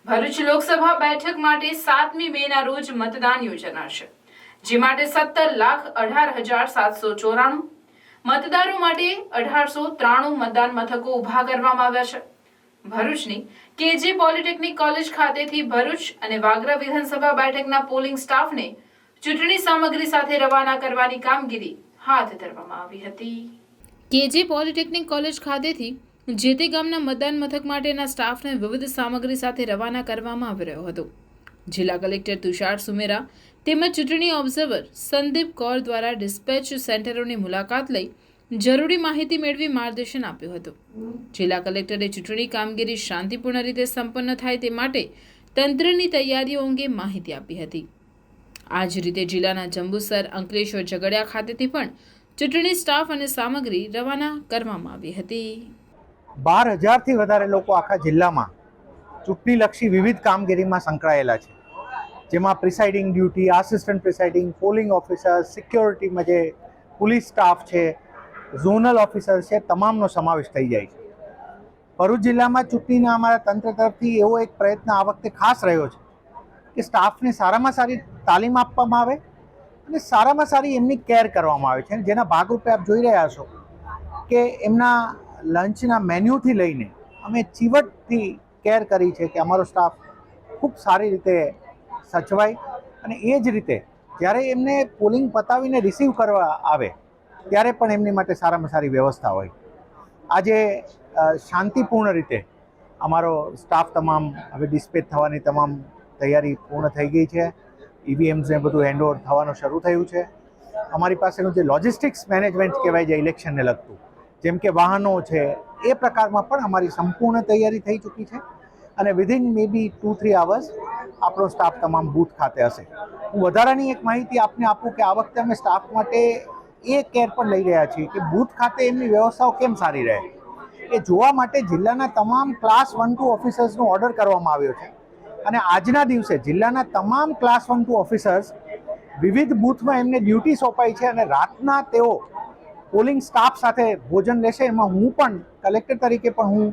ભરૂચ લોકસભા બેઠક માટે 7મી મેના રોજ મતદાન યોજાનાર છે, જે માટે 17,18,794 મતદારો માટે 1893 મતદાન મથકો ઊભા કરવામાં આવ્યા છે। ભરૂચની કેજી પોલિટેકનિક કોલેજ ખાતેથી ભરૂચ અને વાગરા વિધાનસભા બેઠકના પોલિંગ સ્ટાફને ચૂંટણી સામગ્રી સાથે રવાના કરવાની કામગીરી હાથ ધરવામાં આવી હતી। કેજી પોલિટેકનિક કોલેજ ખાતેથી જે તે ગામના મતદાન મથક માટેના સ્ટાફને વિવિધ સામગ્રી સાથે રવાના કરવામાં આવી રહ્યો હતો। જિલ્લા કલેક્ટર તુષાર સુમેરા તેમજ ચૂંટણી ઓબ્ઝર્વર સંદીપ કૌર દ્વારા ડિસ્પેચ સેન્ટરોની મુલાકાત લઈ જરૂરી માહિતી મેળવી માર્ગદર્શન આપ્યું હતું। જિલ્લા કલેક્ટરે ચૂંટણી કામગીરી શાંતિપૂર્ણ રીતે સંપન્ન થાય તે માટે તંત્રની તૈયારીઓ અંગે માહિતી આપી હતી। આ જ રીતે જિલ્લાના જંબુસર, અંકલેશ્વર, ઝઘડિયા ખાતેથી પણ ચૂંટણી સ્ટાફ અને સામગ્રી રવાના કરવામાં આવી હતી। 12,000થી વધારે લોકો આખા જિલ્લામાં ચૂંટણીલક્ષી વિવિધ કામગીરીમાં સંકળાયેલા છે, જેમાં presiding duty, assistant presiding, polling officer, સિક્યોરિટીમાં જે પોલીસ સ્ટાફ છે, ઝોનલ ઓફિસર છે, તમામનો સમાવેશ થઈ જાય છે। ભરૂચ જિલ્લામાં ચૂંટણીના અમારા તંત્ર તરફથી એવો એક પ્રયત્ન આ વખતે ખાસ રહ્યો છે કે સ્ટાફને સારામાં સારી તાલીમ આપવામાં આવે અને સારામાં સારી એમની કેર કરવામાં આવે છે, જેના ભાગરૂપે આપ જોઈ રહ્યા છો કે એમના લંચના મેન્યુથી લઈને અમે ચીવટથી કેર કરી છે કે અમારો સ્ટાફ ખૂબ સારી રીતે સચવાય અને એ જ રીતે જ્યારે એમને પોલિંગ પતાવીને રિસીવ કરવા આવે ત્યારે પણ એમની માટે સારામાં સારી વ્યવસ્થા હોય। આજે શાંતિપૂર્ણ રીતે અમારો સ્ટાફ તમામ હવે ડિસ્પેચ થવાની તમામ તૈયારી પૂર્ણ થઈ ગઈ છે। ઈવીએમ્સને બધું હેન્ડઓવર થવાનું શરૂ થયું છે। અમારી પાસેનું જે લોજિસ્ટિક્સ મેનેજમેન્ટ કહેવાય છે ઇલેક્શનને લગતું, જેમ કે વાહનો છે, એ પ્રકારમાં પણ અમારી સંપૂર્ણ તૈયારી થઈ ચૂકી છે અને વિધિન મે બી 2-3 અવર્સ આપણો સ્ટાફ તમામ બૂથ ખાતે હશે। હું વધારાની એક માહિતી આપને આપું કે આ વખતે અમે સ્ટાફ માટે એ કેર પણ લઈ રહ્યા છીએ કે બૂથ ખાતે એમની વ્યવસ્થાઓ કેમ સારી રહે એ જોવા માટે જિલ્લાના તમામ ક્લાસ 1-2 ઓફિસર્સનો ઓર્ડર કરવામાં આવ્યો છે અને આજના દિવસે જિલ્લાના તમામ ક્લાસ 1-2 ઓફિસર્સ વિવિધ બૂથમાં એમને ડ્યુટી સોંપાઈ છે અને રાતના તેઓ પોલિંગ સ્ટાફ સાથે ભોજન લેશે। એમાં હું પણ કલેક્ટર તરીકે પણ હું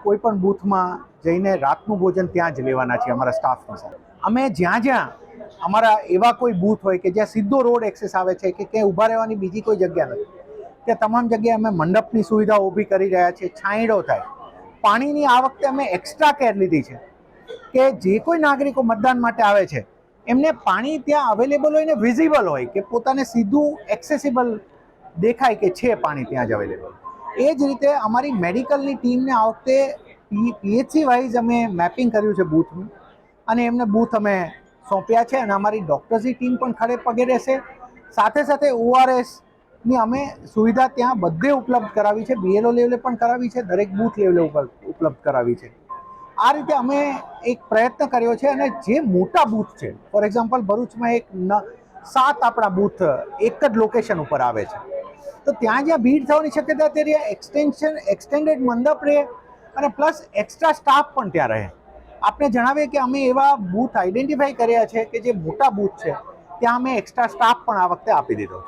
કોઈ પણ બૂથમાં જઈને રાતનું ભોજન ત્યાં જ લેવાના છીએ અમારા સ્ટાફની સાથે। અમે જ્યાં જ્યાં અમારા એવા કોઈ બૂથ હોય કે જ્યાં સીધો રોડ એક્સેસ આવે છે કે ક્યાંય ઊભા રહેવાની બીજી કોઈ જગ્યા નથી, ત્યાં તમામ જગ્યાએ અમે મંડપની સુવિધા ઊભી કરી રહ્યા છીએ, છાંયડો થાય। પાણીની આ વખતે અમે એક્સ્ટ્રા કેર લીધી છે કે જે કોઈ નાગરિકો મતદાન માટે આવે છે એમને પાણી ત્યાં અવેલેબલ હોય ને વિઝિબલ હોય કે પોતાને સીધું એક્સેસિબલ દેખાય કે છે પાણી ત્યાં જ અવેલેબલ। એ જ રીતે અમારી મેડિકલની ટીમને આ વખતે પીએચસી વાઇઝ અમે મેપિંગ કર્યું છે બૂથનું અને એમને બૂથ અમે સોંપ્યા છે અને અમારી ડૉક્ટર્સની ટીમ પણ ખડે પગે રહેશે। સાથે સાથે ORSની અમે સુવિધા ત્યાં બધે ઉપલબ્ધ કરાવી છે, BLO લેવલે પણ કરાવી છે, દરેક બૂથ લેવલે ઉપલબ્ધ કરાવી છે। આ રીતે અમે એક પ્રયત્ન કર્યો છે અને જે મોટા બૂથ છે, ફોર એક્ઝામ્પલ ભરૂચમાં 7 આપણા બૂથ એક જ લોકેશન ઉપર આવે છે, તો ત્યાં જ્યાં ભીડ થવાની શક્યતા ત્યાં એક્સટેન્ડેડ મંડપ રહે અને પ્લસ એક્સ્ટ્રા સ્ટાફ પણ ત્યાં રહે। આપને જણાવીએ કે અમે એવા બૂથ આઈડેન્ટિફાઈ કર્યા છે કે જે મોટા બૂથ છે ત્યાં અમે એક્સ્ટ્રા સ્ટાફ પણ આ વખતે આપી દીધો છે।